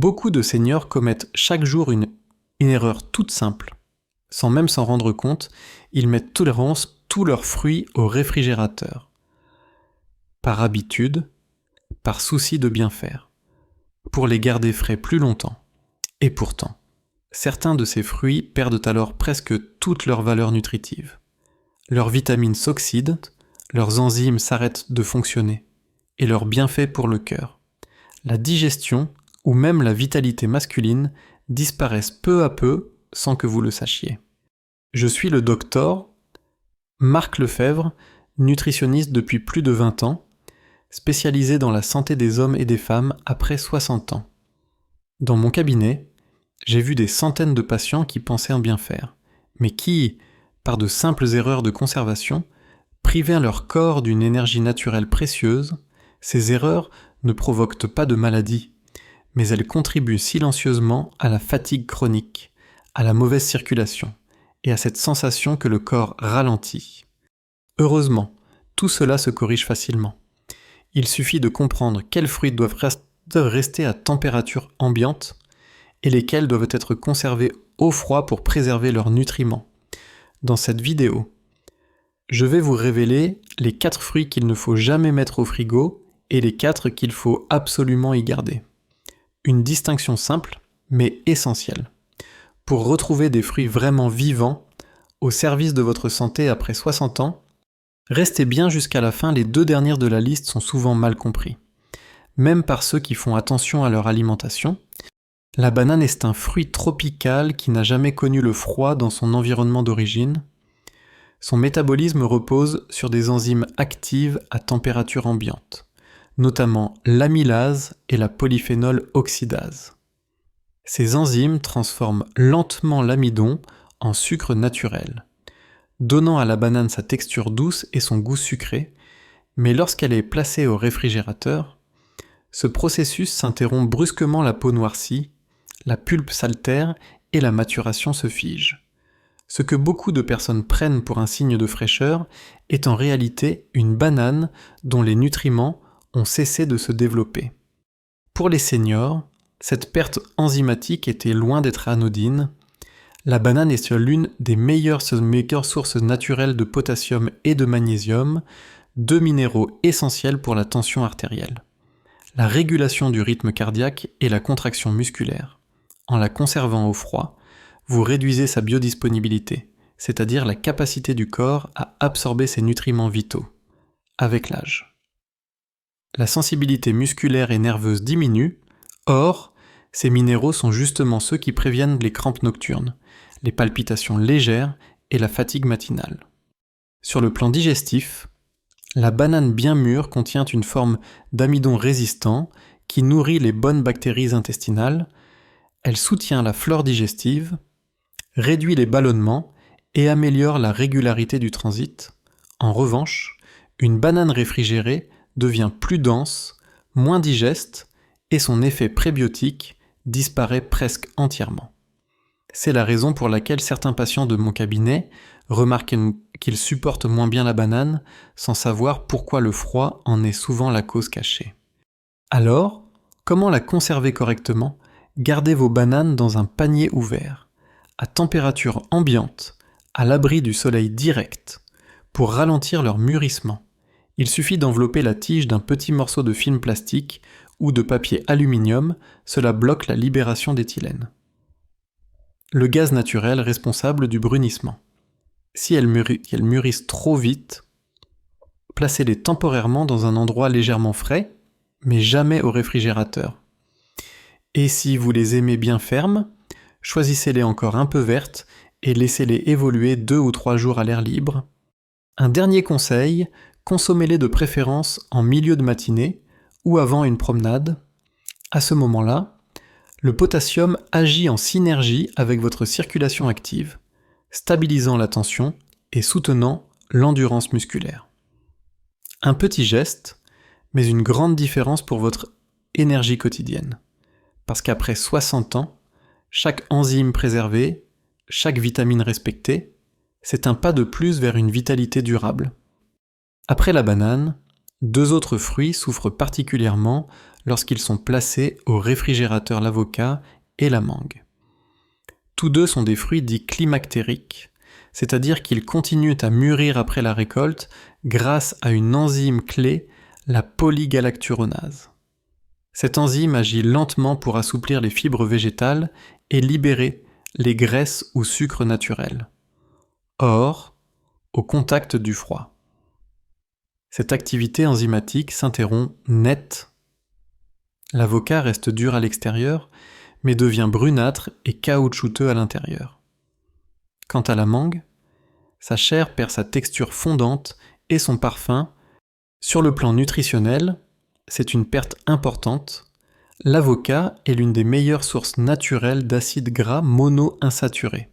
Beaucoup de seniors commettent chaque jour une erreur toute simple. Sans même s'en rendre compte, ils mettent tous leurs fruits au réfrigérateur. Par habitude, par souci de bien faire, pour les garder frais plus longtemps. Et pourtant, certains de ces fruits perdent alors presque toute leur valeur nutritive. Leurs vitamines s'oxydent, leurs enzymes s'arrêtent de fonctionner, et leurs bienfaits pour le cœur, la digestion ou même la vitalité masculine disparaissent peu à peu sans que vous le sachiez. Je suis le docteur Marc Lefebvre, nutritionniste depuis plus de 20 ans, spécialisé dans la santé des hommes et des femmes après 60 ans. Dans mon cabinet, j'ai vu des centaines de patients qui pensaient en bien faire, mais qui, par de simples erreurs de conservation, privaient leur corps d'une énergie naturelle précieuse. Ces erreurs ne provoquent pas de maladie, mais elles contribuent silencieusement à la fatigue chronique, à la mauvaise circulation et à cette sensation que le corps ralentit. Heureusement, tout cela se corrige facilement. Il suffit de comprendre quels fruits doivent rester à température ambiante et lesquels doivent être conservés au froid pour préserver leurs nutriments. Dans cette vidéo, je vais vous révéler les 4 fruits qu'il ne faut jamais mettre au frigo et les 4 qu'il faut absolument y garder. Une distinction simple, mais essentielle. Pour retrouver des fruits vraiment vivants, au service de votre santé après 60 ans, restez bien jusqu'à la fin, les 2 dernières de la liste sont souvent mal compris. Même par ceux qui font attention à leur alimentation, la banane est un fruit tropical qui n'a jamais connu le froid dans son environnement d'origine. Son métabolisme repose sur des enzymes actives à température ambiante, notamment l'amylase et la polyphénol oxydase. Ces enzymes transforment lentement l'amidon en sucre naturel, donnant à la banane sa texture douce et son goût sucré, mais lorsqu'elle est placée au réfrigérateur, ce processus s'interrompt brusquement, la peau noircit, la pulpe s'altère et la maturation se fige. Ce que beaucoup de personnes prennent pour un signe de fraîcheur est en réalité une banane dont les nutriments ont cessé de se développer. Pour les seniors, cette perte enzymatique était loin d'être anodine. La banane est l'une des meilleures sources naturelles de potassium et de magnésium, 2 minéraux essentiels pour la tension artérielle, la régulation du rythme cardiaque et la contraction musculaire. En la conservant au froid, vous réduisez sa biodisponibilité, c'est-à-dire la capacité du corps à absorber ses nutriments vitaux, avec l'âge. La sensibilité musculaire et nerveuse diminue. Or, ces minéraux sont justement ceux qui préviennent les crampes nocturnes, les palpitations légères et la fatigue matinale. Sur le plan digestif, la banane bien mûre contient une forme d'amidon résistant qui nourrit les bonnes bactéries intestinales, elle soutient la flore digestive, réduit les ballonnements et améliore la régularité du transit. En revanche, une banane réfrigérée devient plus dense, moins digeste, et son effet prébiotique disparaît presque entièrement. C'est la raison pour laquelle certains patients de mon cabinet remarquent qu'ils supportent moins bien la banane sans savoir pourquoi le froid en est souvent la cause cachée. Alors, comment la conserver correctement ? Gardez vos bananes dans un panier ouvert, à température ambiante, à l'abri du soleil direct, pour ralentir leur mûrissement. Il suffit d'envelopper la tige d'un petit morceau de film plastique ou de papier aluminium, cela bloque la libération d'éthylène. Le gaz naturel responsable du brunissement. Si elles mûrissent trop vite, placez-les temporairement dans un endroit légèrement frais, mais jamais au réfrigérateur. Et si vous les aimez bien fermes, choisissez-les encore un peu vertes et laissez-les évoluer 2 ou 3 jours à l'air libre. Un dernier conseil, consommez-les de préférence en milieu de matinée ou avant une promenade. À ce moment-là, le potassium agit en synergie avec votre circulation active, stabilisant la tension et soutenant l'endurance musculaire. Un petit geste, mais une grande différence pour votre énergie quotidienne. Parce qu'après 60 ans, chaque enzyme préservée, chaque vitamine respectée, c'est un pas de plus vers une vitalité durable. Après la banane, 2 autres fruits souffrent particulièrement lorsqu'ils sont placés au réfrigérateur l'avocat et la mangue. Tous deux sont des fruits dits climactériques, c'est-à-dire qu'ils continuent à mûrir après la récolte grâce à une enzyme clé, la polygalacturonase. Cette enzyme agit lentement pour assouplir les fibres végétales et libérer les graisses ou sucres naturels. Or, au contact du froid, cette activité enzymatique s'interrompt net. L'avocat reste dur à l'extérieur, mais devient brunâtre et caoutchouteux à l'intérieur. Quant à la mangue, sa chair perd sa texture fondante et son parfum. Sur le plan nutritionnel, c'est une perte importante. L'avocat est l'une des meilleures sources naturelles d'acides gras monoinsaturés,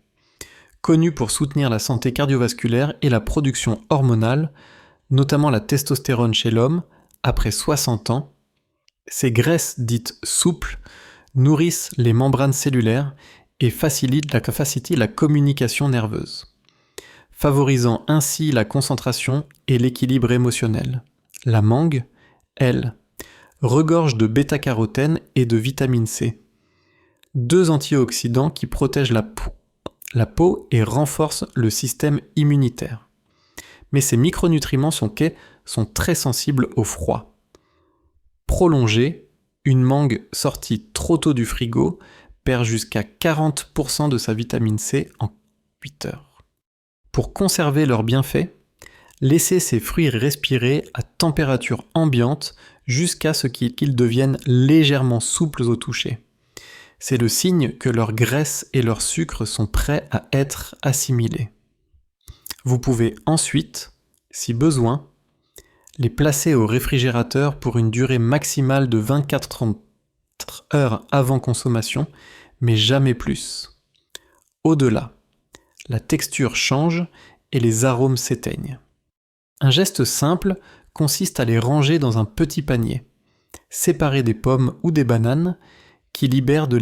connu pour soutenir la santé cardiovasculaire et la production hormonale, notamment la testostérone chez l'homme, après 60 ans. Ces graisses dites souples nourrissent les membranes cellulaires et facilitent la communication nerveuse, favorisant ainsi la concentration et l'équilibre émotionnel. La mangue, elle, regorge de bêta-carotène et de vitamine C, deux antioxydants qui protègent la peau et renforcent le système immunitaire. Mais ces micronutriments sont très sensibles au froid. Prolongée, une mangue sortie trop tôt du frigo perd jusqu'à 40% de sa vitamine C en 8 heures. Pour conserver leurs bienfaits, laissez ces fruits respirer à température ambiante jusqu'à ce qu'ils deviennent légèrement souples au toucher. C'est le signe que leurs graisses et leurs sucres sont prêts à être assimilés. Vous pouvez ensuite, si besoin, les placer au réfrigérateur pour une durée maximale de 24-30 heures avant consommation, mais jamais plus. Au-delà, la texture change et les arômes s'éteignent. Un geste simple consiste à les ranger dans un petit panier, séparés des pommes ou des bananes, qui libèrent de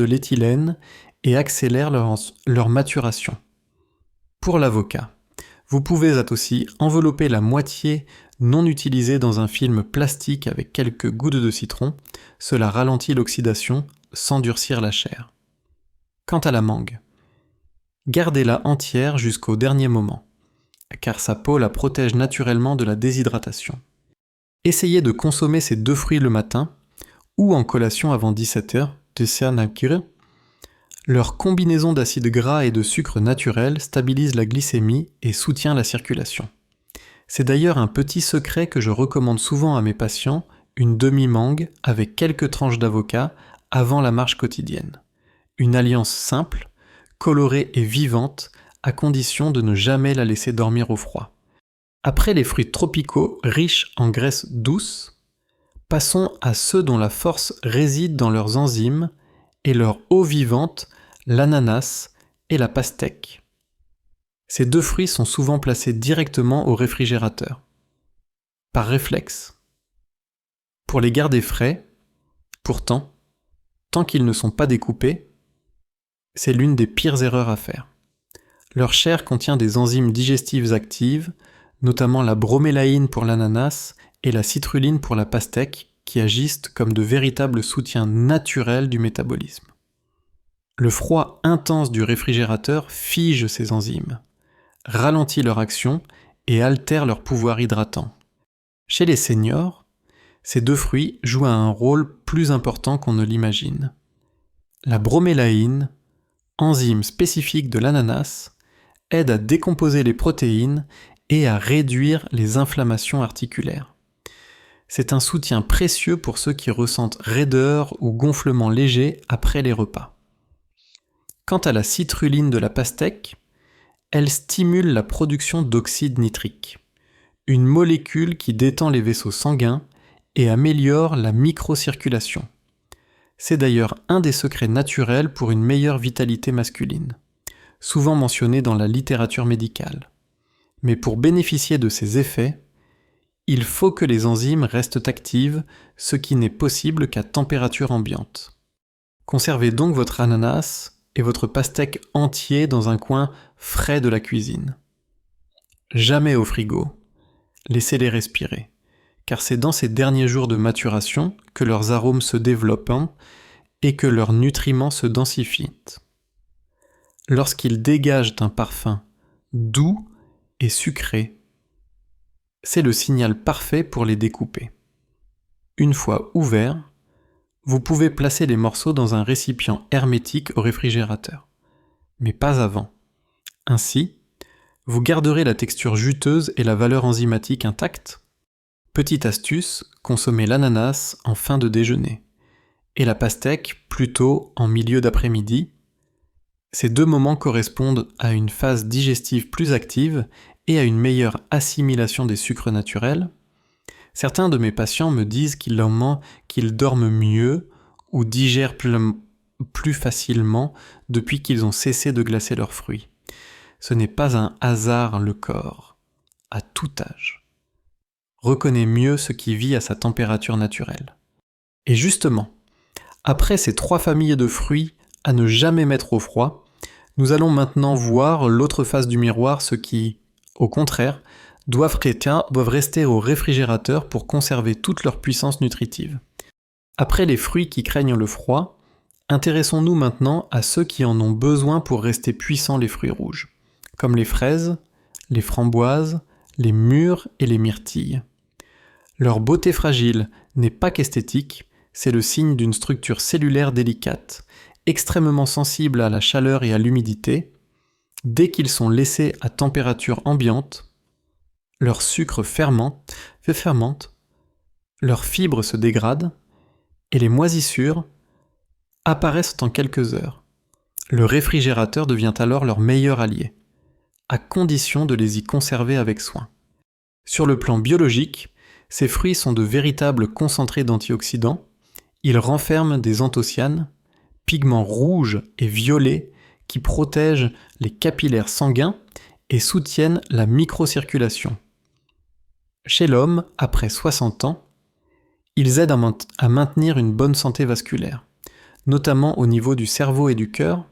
l'éthylène et accélèrent leur maturation. Pour l'avocat, vous pouvez aussi envelopper la moitié non utilisée dans un film plastique avec quelques gouttes de citron, cela ralentit l'oxydation sans durcir la chair. Quant à la mangue, gardez-la entière jusqu'au dernier moment, car sa peau la protège naturellement de la déshydratation. Essayez de consommer ces deux fruits le matin ou en collation avant 17h, leur combinaison d'acides gras et de sucre naturel stabilise la glycémie et soutient la circulation. C'est d'ailleurs un petit secret que je recommande souvent à mes patients, une demi-mangue avec quelques tranches d'avocat avant la marche quotidienne. Une alliance simple, colorée et vivante, à condition de ne jamais la laisser dormir au froid. Après les fruits tropicaux riches en graisses douces, passons à ceux dont la force réside dans leurs enzymes et leur eau vivante, l'ananas et la pastèque. Ces deux fruits sont souvent placés directement au réfrigérateur, par réflexe. Pour les garder frais, pourtant, tant qu'ils ne sont pas découpés, c'est l'une des pires erreurs à faire. Leur chair contient des enzymes digestives actives, notamment la bromélaïne pour l'ananas et la citrulline pour la pastèque, qui agissent comme de véritables soutiens naturels du métabolisme. Le froid intense du réfrigérateur fige ces enzymes, ralentit leur action et altère leur pouvoir hydratant. Chez les seniors, ces deux fruits jouent un rôle plus important qu'on ne l'imagine. La bromélaïne, enzyme spécifique de l'ananas, aide à décomposer les protéines et à réduire les inflammations articulaires. C'est un soutien précieux pour ceux qui ressentent raideur ou gonflement léger après les repas. Quant à la citrulline de la pastèque, elle stimule la production d'oxyde nitrique, une molécule qui détend les vaisseaux sanguins et améliore la microcirculation. C'est d'ailleurs un des secrets naturels pour une meilleure vitalité masculine, souvent mentionné dans la littérature médicale. Mais pour bénéficier de ces effets, il faut que les enzymes restent actives, ce qui n'est possible qu'à température ambiante. Conservez donc votre ananas et votre pastèque entier dans un coin frais de la cuisine. Jamais au frigo. Laissez-les respirer, car c'est dans ces derniers jours de maturation que leurs arômes se développent et que leurs nutriments se densifient. Lorsqu'ils dégagent un parfum doux et sucré, c'est le signal parfait pour les découper. Une fois ouverts, vous pouvez placer les morceaux dans un récipient hermétique au réfrigérateur, mais pas avant. Ainsi, vous garderez la texture juteuse et la valeur enzymatique intacte. Petite astuce, consommez l'ananas en fin de déjeuner et la pastèque plutôt en milieu d'après-midi. Ces deux moments correspondent à une phase digestive plus active et à une meilleure assimilation des sucres naturels. Certains de mes patients me disent qu'ils dorment mieux ou digèrent plus facilement depuis qu'ils ont cessé de glacer leurs fruits. Ce n'est pas un hasard, le corps, à tout âge, reconnaît mieux ce qui vit à sa température naturelle. Et justement, après ces 3 familles de fruits à ne jamais mettre au froid, nous allons maintenant voir l'autre face du miroir, ceux qui, au contraire, doivent rester au réfrigérateur pour conserver toute leur puissance nutritive. Après les fruits qui craignent le froid, intéressons-nous maintenant à ceux qui en ont besoin pour rester puissants, les fruits rouges, comme les fraises, les framboises, les mûres et les myrtilles. Leur beauté fragile n'est pas qu'esthétique, c'est le signe d'une structure cellulaire délicate, extrêmement sensible à la chaleur et à l'humidité. Dès qu'ils sont laissés à température ambiante, leur sucre fermente, leurs fibres se dégradent et les moisissures apparaissent en quelques heures. Le réfrigérateur devient alors leur meilleur allié, à condition de les y conserver avec soin. Sur le plan biologique, ces fruits sont de véritables concentrés d'antioxydants. Ils renferment des anthocyanes, pigments rouges et violets qui protègent les capillaires sanguins et soutiennent la microcirculation. Chez l'homme, après 60 ans, ils aident à maintenir une bonne santé vasculaire, notamment au niveau du cerveau et du cœur.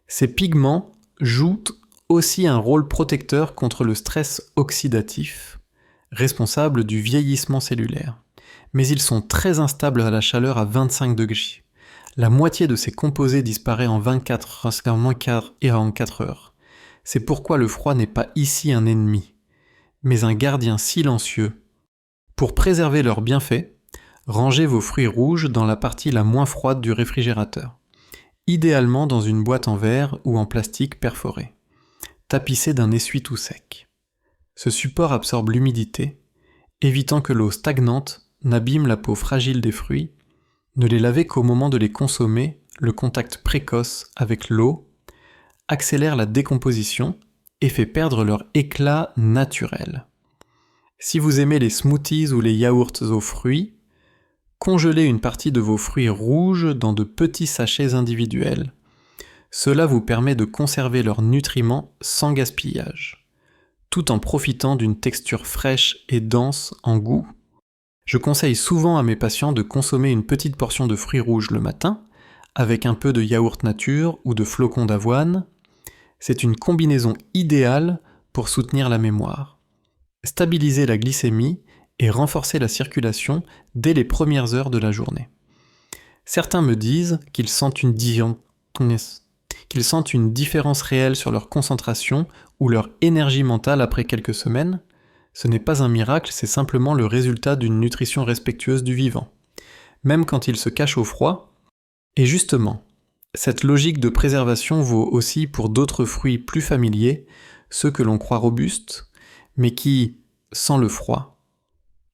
Ces pigments jouent aussi un rôle protecteur contre le stress oxydatif, responsable du vieillissement cellulaire. Mais ils sont très instables à la chaleur à 25 degrés. La moitié de ces composés disparaît en 24 heures. C'est pourquoi le froid n'est pas ici un ennemi, mais un gardien silencieux. Pour préserver leurs bienfaits, rangez vos fruits rouges dans la partie la moins froide du réfrigérateur, idéalement dans une boîte en verre ou en plastique perforé, tapissée d'un essuie-tout sec. Ce support absorbe l'humidité, évitant que l'eau stagnante n'abîme la peau fragile des fruits. Ne les lavez qu'au moment de les consommer, le contact précoce avec l'eau accélère la décomposition et fait perdre leur éclat naturel. Si vous aimez les smoothies ou les yaourts aux fruits, congelez une partie de vos fruits rouges dans de petits sachets individuels. Cela vous permet de conserver leurs nutriments sans gaspillage, tout en profitant d'une texture fraîche et dense en goût. Je conseille souvent à mes patients de consommer une petite portion de fruits rouges le matin, avec un peu de yaourt nature ou de flocons d'avoine. C'est une combinaison idéale pour soutenir la mémoire, stabiliser la glycémie et renforcer la circulation dès les premières heures de la journée. Certains me disent qu'ils sentent une différence réelle sur leur concentration ou leur énergie mentale après quelques semaines. Ce n'est pas un miracle, c'est simplement le résultat d'une nutrition respectueuse du vivant, même quand il se cache au froid. Et justement, cette logique de préservation vaut aussi pour d'autres fruits plus familiers, ceux que l'on croit robustes, mais qui, sans le froid,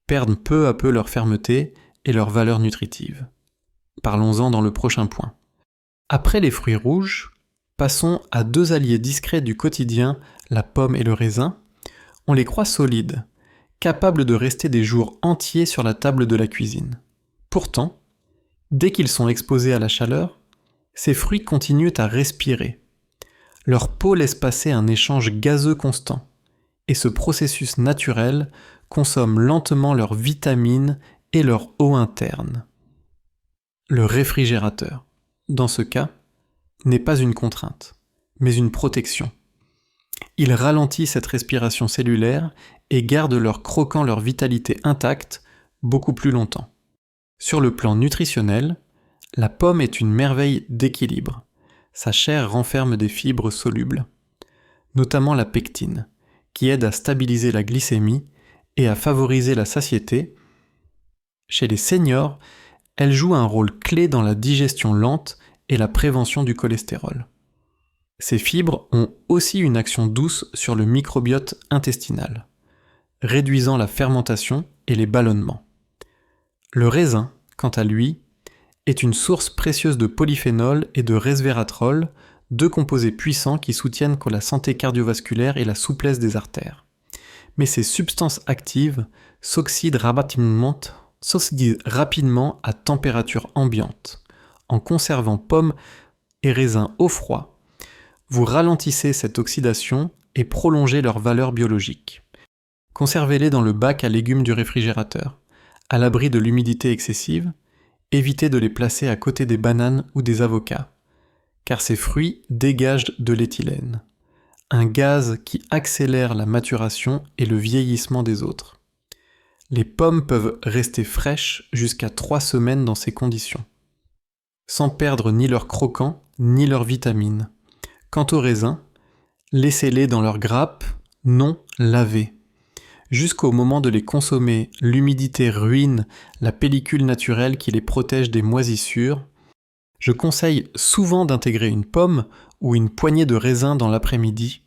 perdent peu à peu leur fermeté et leur valeur nutritive. Parlons-en dans le prochain point. Après les fruits rouges, passons à 2 alliés discrets du quotidien, la pomme et le raisin. On les croit solides, capables de rester des jours entiers sur la table de la cuisine. Pourtant, dès qu'ils sont exposés à la chaleur, ces fruits continuent à respirer. Leur peau laisse passer un échange gazeux constant, et ce processus naturel consomme lentement leurs vitamines et leur eau interne. Le réfrigérateur, dans ce cas, n'est pas une contrainte, mais une protection. il ralentit cette respiration cellulaire et garde leur croquant leur vitalité intacte beaucoup plus longtemps. Sur le plan nutritionnel, la pomme est une merveille d'équilibre. Sa chair renferme des fibres solubles, notamment la pectine, qui aide à stabiliser la glycémie et à favoriser la satiété. Chez les seniors, elle joue un rôle clé dans la digestion lente et la prévention du cholestérol. Ces fibres ont aussi une action douce sur le microbiote intestinal, réduisant la fermentation et les ballonnements. Le raisin, quant à lui, est une source précieuse de polyphénol et de resveratrol, deux composés puissants qui soutiennent la santé cardiovasculaire et la souplesse des artères. Mais ces substances actives s'oxydent rapidement à température ambiante. En conservant pommes et raisins au froid, vous ralentissez cette oxydation et prolongez leur valeur biologique. Conservez-les dans le bac à légumes du réfrigérateur, à l'abri de l'humidité excessive. Évitez de les placer à côté des bananes ou des avocats, car ces fruits dégagent de l'éthylène, un gaz qui accélère la maturation et le vieillissement des autres. Les pommes peuvent rester fraîches jusqu'à 3 semaines dans ces conditions, sans perdre ni leur croquant ni leurs vitamines. Quant aux raisins, laissez-les dans leur grappe, non lavée. Jusqu'au moment de les consommer, l'humidité ruine la pellicule naturelle qui les protège des moisissures. Je conseille souvent d'intégrer une pomme ou une poignée de raisins dans l'après-midi,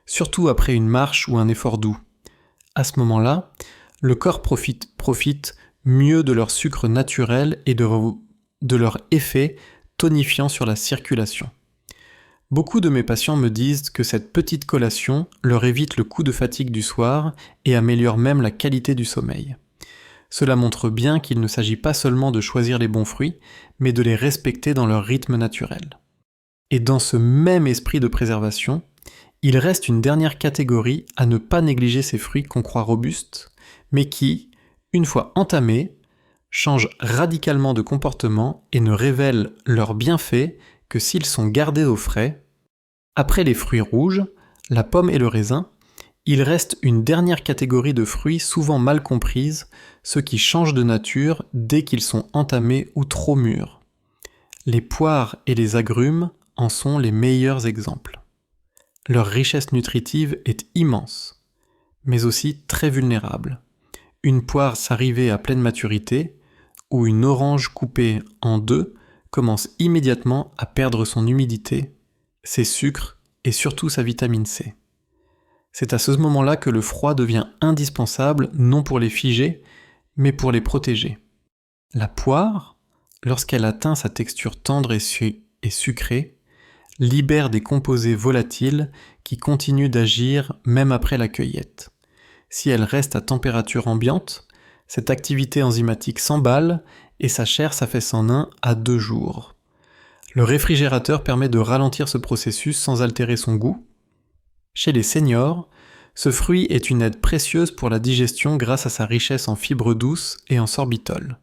surtout après une marche ou un effort doux. À ce moment-là, le corps profite mieux de leur sucre naturel et de leur effet tonifiant sur la circulation. Beaucoup de mes patients me disent que cette petite collation leur évite le coup de fatigue du soir et améliore même la qualité du sommeil. Cela montre bien qu'il ne s'agit pas seulement de choisir les bons fruits, mais de les respecter dans leur rythme naturel. Et dans ce même esprit de préservation, il reste une dernière catégorie à ne pas négliger ces fruits qu'on croit robustes, mais qui, une fois entamés, changent radicalement de comportement et ne révèlent leurs bienfaits que s'ils sont gardés au frais. Après les fruits rouges, la pomme et le raisin, il reste une dernière catégorie de fruits souvent mal comprise, ceux qui changent de nature dès qu'ils sont entamés ou trop mûrs. Les poires et les agrumes en sont les meilleurs exemples. Leur richesse nutritive est immense, mais aussi très vulnérable. Une poire s'arrivée à pleine maturité, ou une orange coupée en deux, commence immédiatement à perdre son humidité, ses sucres et surtout sa vitamine C. C'est à ce moment-là que le froid devient indispensable, non pour les figer, mais pour les protéger. La poire, lorsqu'elle atteint sa texture tendre et sucrée, libère des composés volatiles qui continuent d'agir même après la cueillette. Si elle reste à température ambiante, cette activité enzymatique s'emballe et sa chair s'affaisse en 1 à 2 jours. Le réfrigérateur permet de ralentir ce processus sans altérer son goût. Chez les seniors, ce fruit est une aide précieuse pour la digestion grâce à sa richesse en fibres douces et en sorbitol,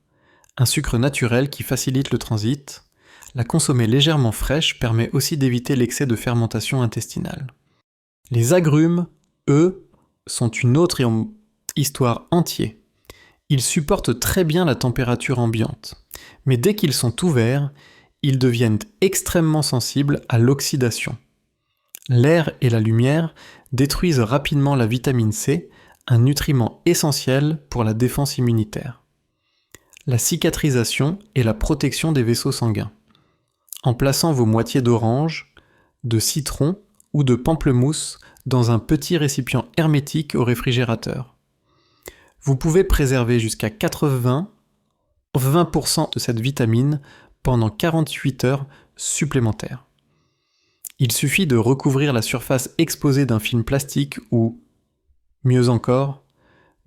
un sucre naturel qui facilite le transit. La consommer légèrement fraîche permet aussi d'éviter l'excès de fermentation intestinale. Les agrumes, eux, sont une autre histoire entière. Ils supportent très bien la température ambiante, mais dès qu'ils sont ouverts, ils deviennent extrêmement sensibles à l'oxydation. L'air et la lumière détruisent rapidement la vitamine C, un nutriment essentiel pour la défense immunitaire. La cicatrisation et la protection des vaisseaux sanguins. En plaçant vos moitiés d'orange, de citron ou de pamplemousse dans un petit récipient hermétique au réfrigérateur. Vous pouvez préserver jusqu'à 20% de cette vitamine pendant 48 heures supplémentaires. Il suffit de recouvrir la surface exposée d'un film plastique ou, mieux encore,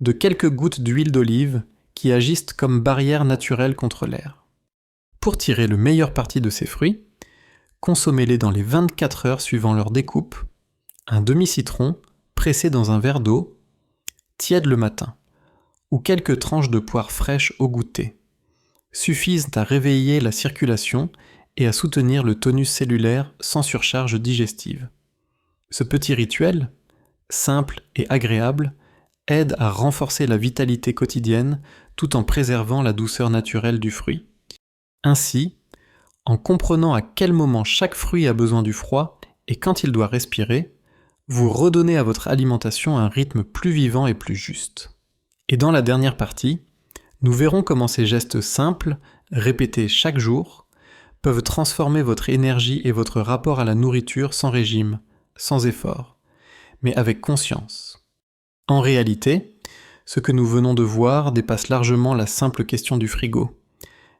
de quelques gouttes d'huile d'olive qui agissent comme barrière naturelle contre l'air. Pour tirer le meilleur parti de ces fruits, consommez-les dans les 24 heures suivant leur découpe, un demi-citron pressé dans un verre d'eau, tiède le matin, ou quelques tranches de poire fraîche au goûter, suffisent à réveiller la circulation et à soutenir le tonus cellulaire sans surcharge digestive. Ce petit rituel, simple et agréable, aide à renforcer la vitalité quotidienne tout en préservant la douceur naturelle du fruit. Ainsi, en comprenant à quel moment chaque fruit a besoin du froid et quand il doit respirer, vous redonnez à votre alimentation un rythme plus vivant et plus juste. Et dans la dernière partie, nous verrons comment ces gestes simples, répétés chaque jour, peuvent transformer votre énergie et votre rapport à la nourriture sans régime, sans effort, mais avec conscience. En réalité, ce que nous venons de voir dépasse largement la simple question du frigo.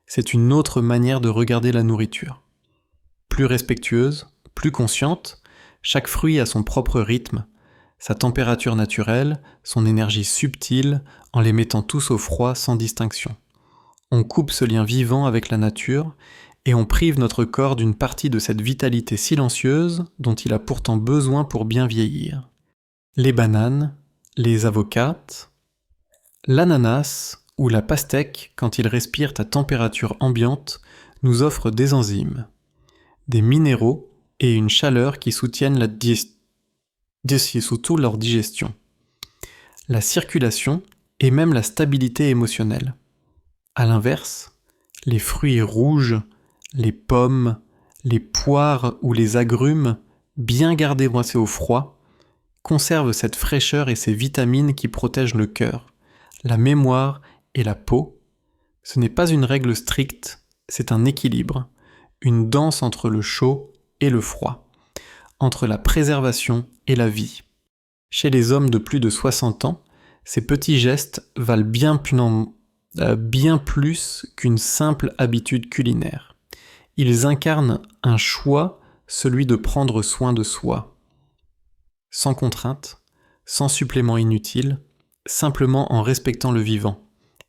C'est une autre manière de regarder la nourriture. Plus respectueuse, plus consciente, chaque fruit a son propre rythme, sa température naturelle, son énergie subtile, en les mettant tous au froid sans distinction. On coupe ce lien vivant avec la nature et on prive notre corps d'une partie de cette vitalité silencieuse dont il a pourtant besoin pour bien vieillir. Les bananes, les avocates, l'ananas ou la pastèque, quand ils respirent à température ambiante, nous offrent des enzymes, des minéraux et une chaleur qui soutiennent surtout leur digestion, la circulation et même la stabilité émotionnelle. À l'inverse, les fruits rouges, les pommes, les poires ou les agrumes, bien gardés brassés au froid, conservent cette fraîcheur et ces vitamines qui protègent le cœur, la mémoire et la peau. Ce n'est pas une règle stricte, c'est un équilibre, une danse entre le chaud et le froid, entre la préservation et la vie. Chez les hommes de plus de 60 ans, ces petits gestes valent bien plus qu'une simple habitude culinaire. Ils incarnent un choix, celui de prendre soin de soi. Sans contrainte, sans supplément inutile, simplement en respectant le vivant.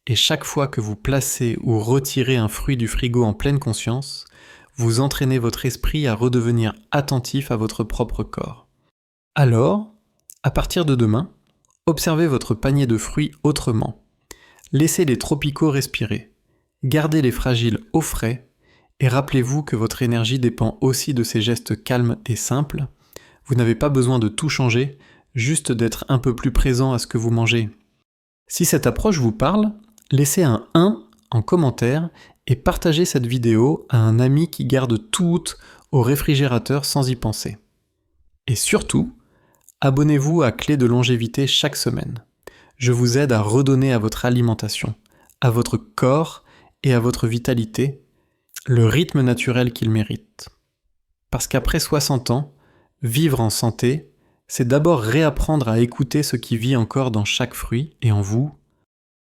Et chaque fois que vous placez ou retirez un fruit du frigo en pleine conscience, vous entraînez votre esprit à redevenir attentif à votre propre corps. Alors, à partir de demain, observez votre panier de fruits autrement. Laissez les tropicaux respirer, gardez les fragiles au frais, et rappelez-vous que votre énergie dépend aussi de ces gestes calmes et simples. Vous n'avez pas besoin de tout changer, juste d'être un peu plus présent à ce que vous mangez. Si cette approche vous parle, laissez un 1 en commentaire et partagez cette vidéo à un ami qui garde tout au réfrigérateur sans y penser. Et surtout, abonnez-vous à Clé de longévité chaque semaine. Je vous aide à redonner à votre alimentation, à votre corps et à votre vitalité le rythme naturel qu'il mérite. Parce qu'après 60 ans, vivre en santé, c'est d'abord réapprendre à écouter ce qui vit encore dans chaque fruit et en vous